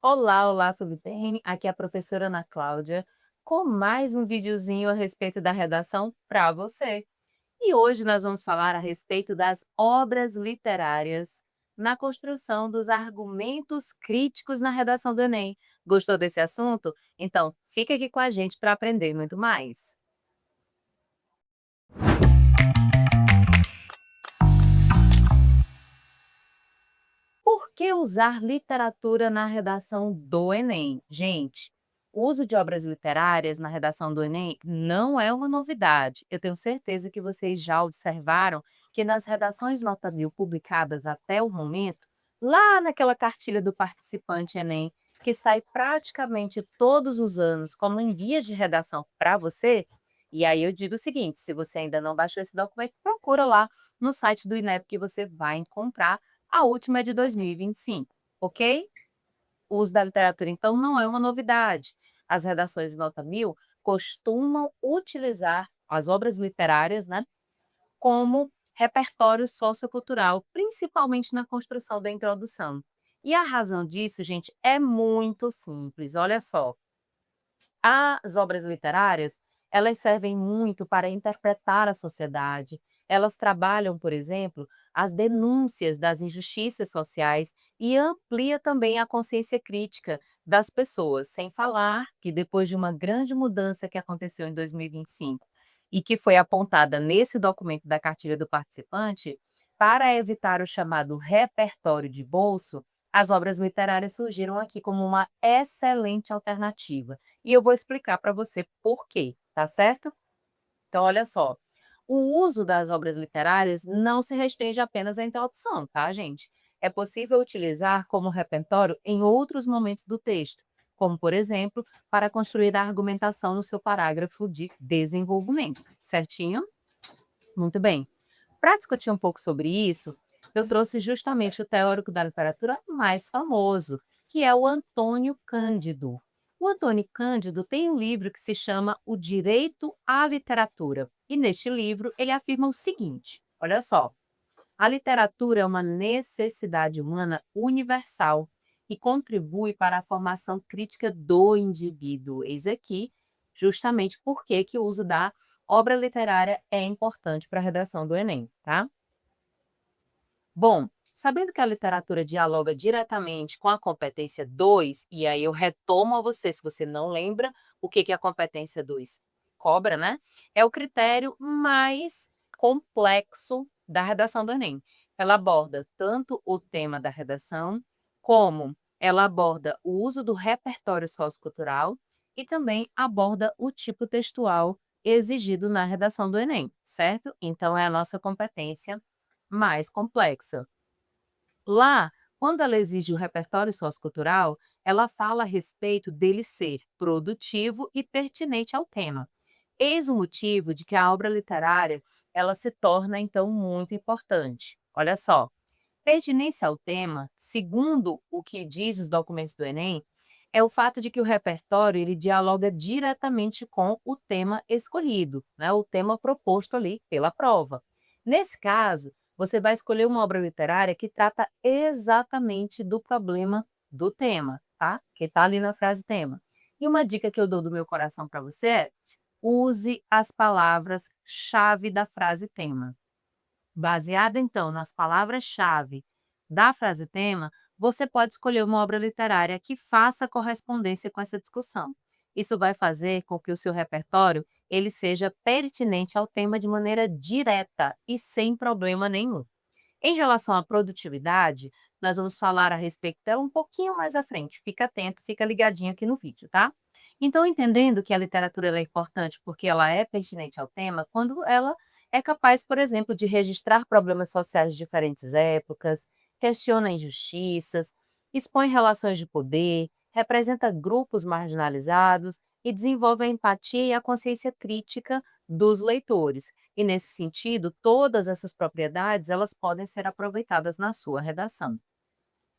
Olá, olá, tudo bem? Aqui é a professora Ana Cláudia com mais um videozinho a respeito da redação para você. E hoje nós vamos falar a respeito das obras literárias na construção dos argumentos críticos na redação do Enem. Gostou desse assunto? Então, fica aqui com a gente para aprender muito mais. Por que usar literatura na redação do Enem? Gente, o uso de obras literárias na redação do Enem não é uma novidade. Eu tenho certeza que vocês já observaram que nas redações nota 1000 publicadas até o momento, lá naquela cartilha do participante Enem, que sai praticamente todos os anos como em guia de redação para você, e aí eu digo o seguinte, se você ainda não baixou esse documento, procura lá no site do INEP que você vai encontrar. A última é de 2025, ok? O uso da literatura, então, não é uma novidade. As redações nota 1000 costumam utilizar as obras literárias, né, como repertório sociocultural, principalmente na construção da introdução. E a razão disso, gente, é muito simples. Olha só, as obras literárias, elas servem muito para interpretar a sociedade. Elas trabalham, por exemplo, as denúncias das injustiças sociais e amplia também a consciência crítica das pessoas, sem falar que depois de uma grande mudança que aconteceu em 2025 e que foi apontada nesse documento da cartilha do participante, para evitar o chamado repertório de bolso, as obras literárias surgiram aqui como uma excelente alternativa. E eu vou explicar para você por quê, tá certo? Então, olha só, o uso das obras literárias não se restringe apenas à introdução, tá, gente? É possível utilizar como repertório em outros momentos do texto, como, por exemplo, para construir a argumentação no seu parágrafo de desenvolvimento, certinho? Muito bem. Para discutir um pouco sobre isso, eu trouxe justamente o teórico da literatura mais famoso, que é o Antônio Cândido. O Antônio Cândido tem um livro que se chama O Direito à Literatura. E neste livro ele afirma o seguinte: olha só, a literatura é uma necessidade humana universal e contribui para a formação crítica do indivíduo. Eis aqui justamente por que o uso da obra literária é importante para a redação do Enem, tá? Bom, sabendo que a literatura dialoga diretamente com a competência 2, e aí eu retomo a você, se você não lembra o que é a competência 2 cobra, né? É o critério mais complexo da redação do Enem. Ela aborda tanto o tema da redação, como ela aborda o uso do repertório sociocultural e também aborda o tipo textual exigido na redação do Enem, certo? Então, é a nossa competência mais complexa. Lá, quando ela exige o repertório sociocultural, ela fala a respeito dele ser produtivo e pertinente ao tema. Eis o motivo de que a obra literária ela se torna, então, muito importante. Olha só, pertinência ao tema, segundo o que diz os documentos do Enem, é o fato de que o repertório ele dialoga diretamente com o tema escolhido, né, o tema proposto ali pela prova. Nesse caso, você vai escolher uma obra literária que trata exatamente do problema do tema, tá? Que está ali na frase tema. E uma dica que eu dou do meu coração para você é: use as palavras-chave da frase tema. Baseada, então, nas palavras-chave da frase tema, você pode escolher uma obra literária que faça correspondência com essa discussão. Isso vai fazer com que o seu repertório ele seja pertinente ao tema de maneira direta e sem problema nenhum. Em relação à produtividade, nós vamos falar a respeito dela um pouquinho mais à frente. Fica atento, fica ligadinho aqui no vídeo, tá? Então, entendendo que a literatura ela é importante porque ela é pertinente ao tema, quando ela é capaz, por exemplo, de registrar problemas sociais de diferentes épocas, questiona injustiças, expõe relações de poder, representa grupos marginalizados e desenvolve a empatia e a consciência crítica dos leitores. E nesse sentido, todas essas propriedades, elas podem ser aproveitadas na sua redação.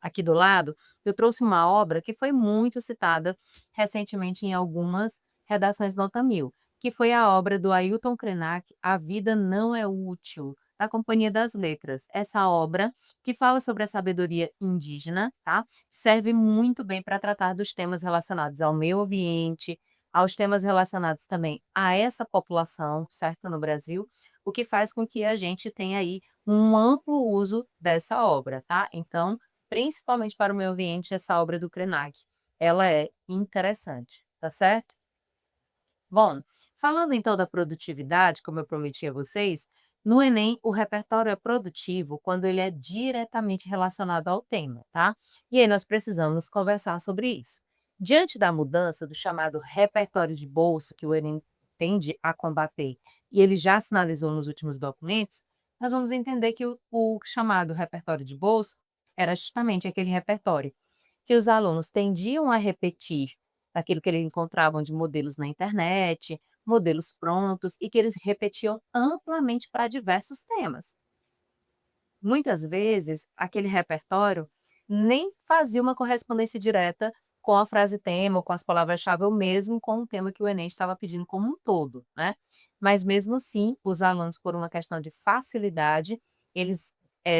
Aqui do lado, eu trouxe uma obra que foi muito citada recentemente em algumas redações nota 1000, que foi a obra do Ailton Krenak, A Vida Não é Útil. da Companhia das Letras. Essa obra, que fala sobre a sabedoria indígena, tá? Serve muito bem para tratar dos temas relacionados ao meio ambiente, aos temas relacionados também a essa população, certo, no Brasil, o que faz com que a gente tenha aí um amplo uso dessa obra, tá? Então, principalmente para o meio ambiente, essa obra do Krenak, ela é interessante, tá certo? Bom, falando então da produtividade, como eu prometi a vocês, no Enem o repertório é produtivo quando ele é diretamente relacionado ao tema, tá? E aí nós precisamos conversar sobre isso. Diante da mudança do chamado repertório de bolso que o Enem tende a combater, e ele já sinalizou nos últimos documentos, nós vamos entender que o chamado repertório de bolso era justamente aquele repertório que os alunos tendiam a repetir aquilo que eles encontravam de modelos na internet, modelos prontos, e que eles repetiam amplamente para diversos temas. Muitas vezes, aquele repertório nem fazia uma correspondência direta com a frase tema ou com as palavras-chave, ou mesmo com o tema que o Enem estava pedindo como um todo, né? Mas mesmo assim, os alunos, por uma questão de facilidade, eles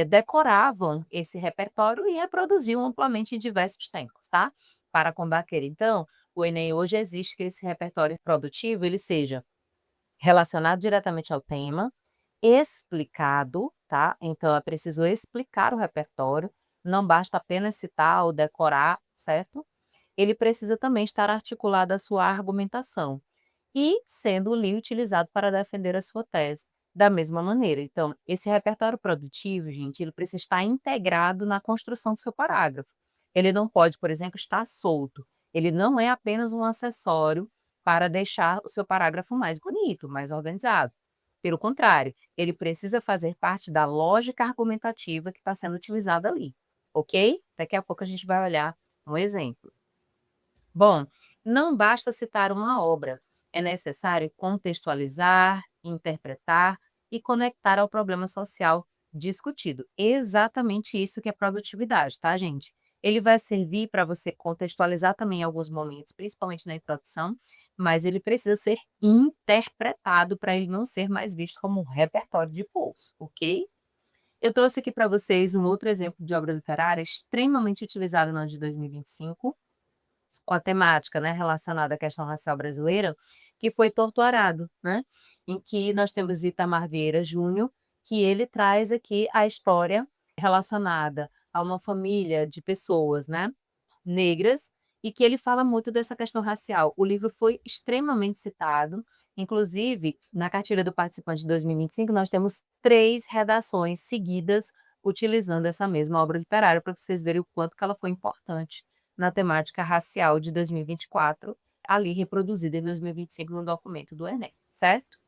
decoravam esse repertório e reproduziam amplamente em diversos tempos, tá? Para combater, então, o Enem hoje exige que esse repertório produtivo ele seja relacionado diretamente ao tema, explicado, tá? Então é preciso explicar o repertório, não basta apenas citar ou decorar, certo? Ele precisa também estar articulado à sua argumentação e sendo ali utilizado para defender a sua tese da mesma maneira. Então, esse repertório produtivo, gente, ele precisa estar integrado na construção do seu parágrafo. Ele não pode, por exemplo, estar solto. Ele não é apenas um acessório para deixar o seu parágrafo mais bonito, mais organizado. Pelo contrário, ele precisa fazer parte da lógica argumentativa que está sendo utilizada ali, ok? Daqui a pouco a gente vai olhar um exemplo. Bom, não basta citar uma obra, é necessário contextualizar, interpretar e conectar ao problema social discutido. Exatamente isso que é produtividade, tá, gente? Ele vai servir para você contextualizar também alguns momentos, principalmente na introdução, mas ele precisa ser interpretado para ele não ser mais visto como um repertório de bolso, ok? Eu trouxe aqui para vocês um outro exemplo de obra literária extremamente utilizada no ano de 2025, com a temática, né, relacionada à questão racial brasileira, que foi Torturado, né, em que nós temos Itamar Vieira Júnior, que ele traz aqui a história relacionada a uma família de pessoas, né, negras, e que ele fala muito dessa questão racial. O livro foi extremamente citado, inclusive, na cartilha do participante de 2025, nós temos 3 redações seguidas utilizando essa mesma obra literária, para vocês verem o quanto que ela foi importante na temática racial de 2024, ali reproduzida em 2025 no documento do Enem, certo?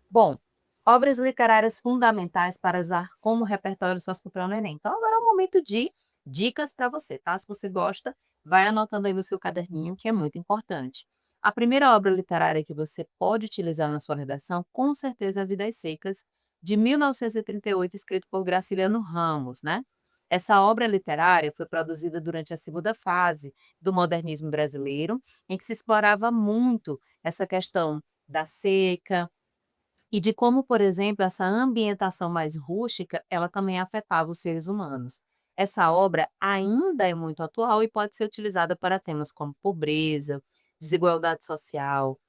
Bom, obras literárias fundamentais para usar como repertório sociocultural no Enem. Então, agora é o momento de dicas para você, tá? Se você gosta, vai anotando aí no seu caderninho, que é muito importante. A primeira obra literária que você pode utilizar na sua redação, com certeza, é Vidas Secas, de 1938, escrito por Graciliano Ramos, né? Essa obra literária foi produzida durante a segunda fase do modernismo brasileiro, em que se explorava muito essa questão da seca, e de como, por exemplo, essa ambientação mais rústica, ela também afetava os seres humanos. Essa obra ainda é muito atual e pode ser utilizada para temas como pobreza, desigualdade social,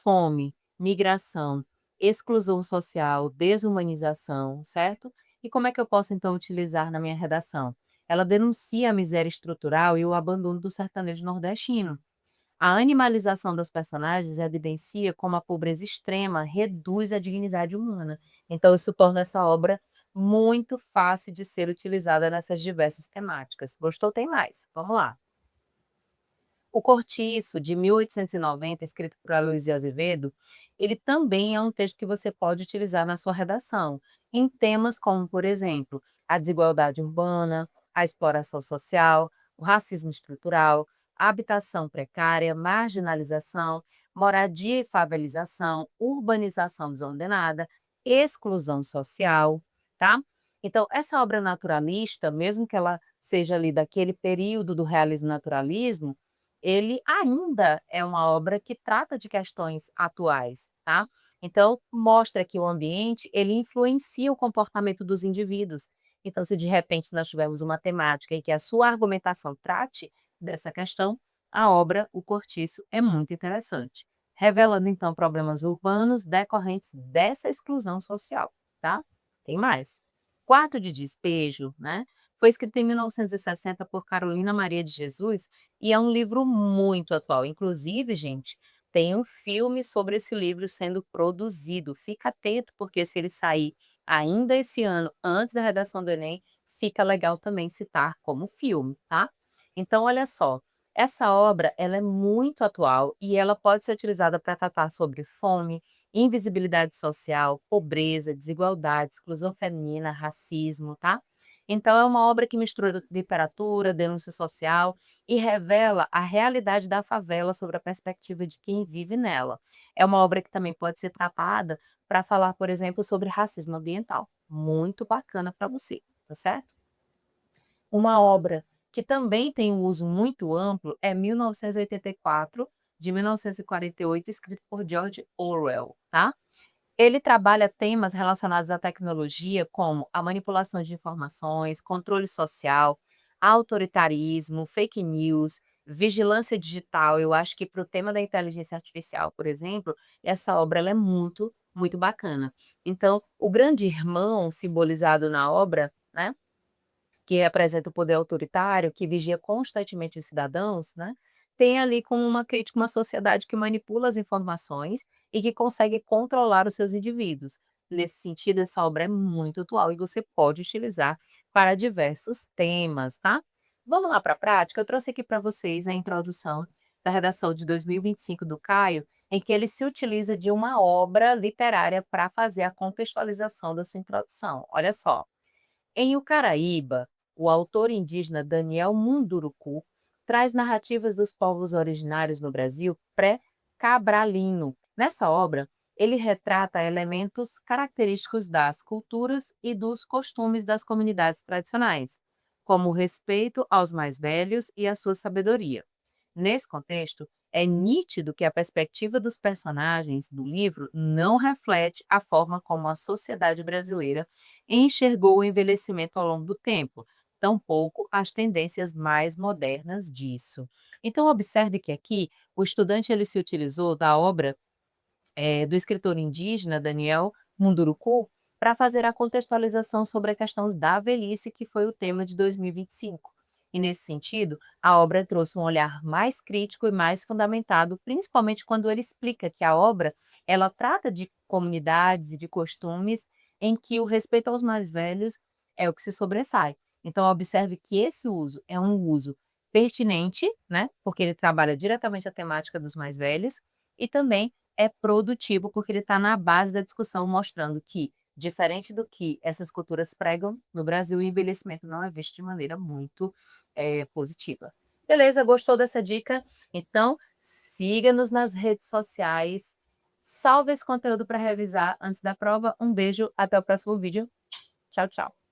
fome, migração, exclusão social, desumanização, certo? E como é que eu posso, então, utilizar na minha redação? Ela denuncia a miséria estrutural e o abandono do sertanejo nordestino. A animalização dos personagens evidencia como a pobreza extrema reduz a dignidade humana. Então, isso torna essa obra muito fácil de ser utilizada nessas diversas temáticas. Gostou? Tem mais. Vamos lá. O Cortiço, de 1890, escrito por Aloysio Azevedo, ele também é um texto que você pode utilizar na sua redação, em temas como, por exemplo, a desigualdade urbana, a exploração social, o racismo estrutural, a habitação precária, marginalização, moradia e favelização, urbanização desordenada, exclusão social, tá? Então, essa obra naturalista, mesmo que ela seja ali daquele período do realismo naturalismo, ele ainda é uma obra que trata de questões atuais, tá? Então, mostra que o ambiente, ele influencia o comportamento dos indivíduos. Então, se de repente nós tivermos uma temática em que a sua argumentação trate dessa questão, a obra O Cortiço é muito interessante, revelando então problemas urbanos decorrentes dessa exclusão social, tá? Tem mais. Quarto de Despejo, né? Foi escrito em 1960 por Carolina Maria de Jesus e é um livro muito atual. Inclusive, gente, tem um filme sobre esse livro sendo produzido. Fica atento, porque se ele sair ainda esse ano, antes da redação do Enem, fica legal também citar como filme, tá? Então, olha só, essa obra ela é muito atual e ela pode ser utilizada para tratar sobre fome, invisibilidade social, pobreza, desigualdade, exclusão feminina, racismo, tá? Então, é uma obra que mistura literatura, denúncia social e revela a realidade da favela sobre a perspectiva de quem vive nela. É uma obra que também pode ser tratada para falar, por exemplo, sobre racismo ambiental. Muito bacana para você, tá certo? Uma obra que também tem um uso muito amplo é 1984, de 1948, escrito por George Orwell, tá? Ele trabalha temas relacionados à tecnologia, como a manipulação de informações, controle social, autoritarismo, fake news, vigilância digital. Eu acho que para o tema da inteligência artificial, por exemplo, essa obra ela é muito, muito bacana. Então, o grande irmão simbolizado na obra, né, que representa o poder autoritário, que vigia constantemente os cidadãos, né, tem ali como uma crítica uma sociedade que manipula as informações e que consegue controlar os seus indivíduos. Nesse sentido, essa obra é muito atual e você pode utilizar para diversos temas, tá? Vamos lá para a prática? Eu trouxe aqui para vocês a introdução da redação de 2025 do Caio, em que ele se utiliza de uma obra literária para fazer a contextualização da sua introdução. Olha só. Em Ucaraíba, o autor indígena Daniel Munduruku traz narrativas dos povos originários no Brasil pré-cabralino. Nessa obra, ele retrata elementos característicos das culturas e dos costumes das comunidades tradicionais, como o respeito aos mais velhos e a sua sabedoria. Nesse contexto, é nítido que a perspectiva dos personagens do livro não reflete a forma como a sociedade brasileira enxergou o envelhecimento ao longo do tempo, tampouco as tendências mais modernas disso. Então, observe que aqui o estudante ele se utilizou da obra do escritor indígena Daniel Munduruku para fazer a contextualização sobre a questão da velhice, que foi o tema de 2025. E, nesse sentido, a obra trouxe um olhar mais crítico e mais fundamentado, principalmente quando ele explica que a obra ela trata de comunidades e de costumes em que o respeito aos mais velhos é o que se sobressai. Então, observe que esse uso é um uso pertinente, né? Porque ele trabalha diretamente a temática dos mais velhos, e também é produtivo, porque ele está na base da discussão, mostrando que, diferente do que essas culturas pregam, no Brasil o envelhecimento não é visto de maneira muito positiva. Beleza, gostou dessa dica? Então, siga-nos nas redes sociais, salve esse conteúdo para revisar antes da prova. Um beijo, até o próximo vídeo. Tchau, tchau.